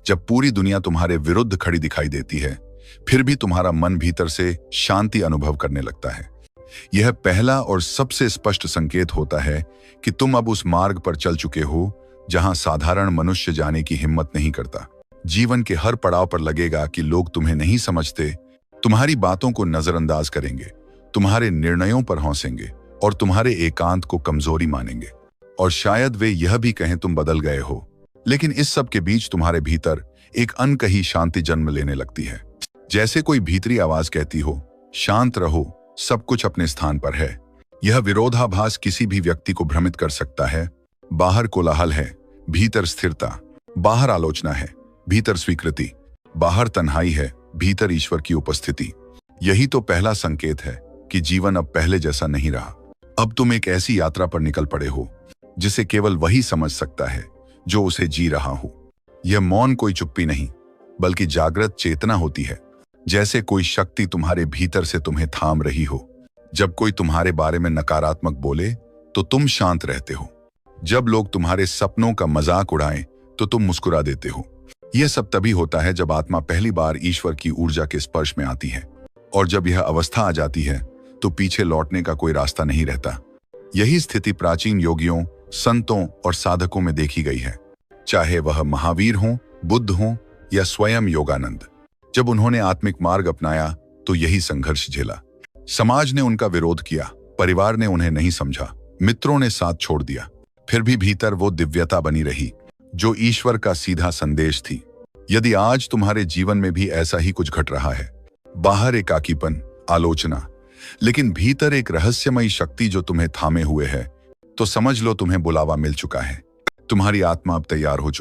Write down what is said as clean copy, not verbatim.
जब पूरी दुनिया तुम्हारे विरुद्ध खड़ी दिखाई देती है, फिर भी तुम्हारा मन भीतर से शांति अनुभव करने लगता है। यह पहला और सबसे स्पष्ट संकेत होता है कि तुम अब उस मार्ग पर चल चुके हो जहां साधारण मनुष्य जाने की हिम्मत नहीं करता। जीवन के हर पड़ाव पर लगेगा कि लोग तुम्हें नहीं समझते, तुम्हारी बातों को नजरअंदाज करेंगे, तुम्हारे निर्णयों पर हंसेंगे और तुम्हारे एकांत को कमजोरी मानेंगे। और शायद वे यह भी कहें तुम बदल गए हो, लेकिन इस सब के बीच तुम्हारे भीतर एक अनकही शांति जन्म लेने लगती है। जैसे कोई भीतरी आवाज कहती हो, शांत रहो, सब कुछ अपने स्थान पर है। यह विरोधाभास किसी भी व्यक्ति को भ्रमित कर सकता है। बाहर कोलाहल है, भीतर स्थिरता। बाहर आलोचना है, भीतर स्वीकृति। बाहर तन्हाई है, भीतर ईश्वर की उपस्थिति। यही तो पहला संकेत है कि जीवन अब पहले जैसा नहीं रहा। अब तुम एक ऐसी यात्रा पर निकल पड़े हो जिसे केवल वही समझ सकता है जो उसे जी रहा हो। यह मौन कोई चुप्पी नहीं, बल्कि जागृत चेतना होती है। जैसे कोई शक्ति तुम्हारे भीतर से तुम्हें थाम रही हो। जब कोई तुम्हारे बारे में नकारात्मक बोले तो तुम शांत रहते हो। जब लोग तुम्हारे सपनों का मजाक उड़ाएं तो तुम मुस्कुरा देते हो। यह सब तभी होता है जब आत्मा पहली बार ईश्वर की ऊर्जा के स्पर्श में आती है। और जब यह अवस्था आ जाती है तो पीछे लौटने का कोई रास्ता नहीं रहता। यही स्थिति प्राचीन योगियों, संतों और साधकों में देखी गई है, चाहे वह महावीर हों, बुद्ध हों या स्वयं योगानंद। जब उन्होंने आत्मिक मार्ग अपनाया तो यही संघर्ष झेला। समाज ने उनका विरोध किया, परिवार ने उन्हें नहीं समझा, मित्रों ने साथ छोड़ दिया। फिर भी भीतर वो दिव्यता बनी रही जो ईश्वर का सीधा संदेश थी। यदि आज तुम्हारे जीवन में भी ऐसा ही कुछ घट रहा है, बाहर एकाकीपन, आलोचना, लेकिन भीतर एक रहस्यमयी शक्ति जो तुम्हें थामे हुए है, तो समझ लो तुम्हें बुलावा मिल चुका है। तुम्हारी आत्मा अब तैयार हो चुकी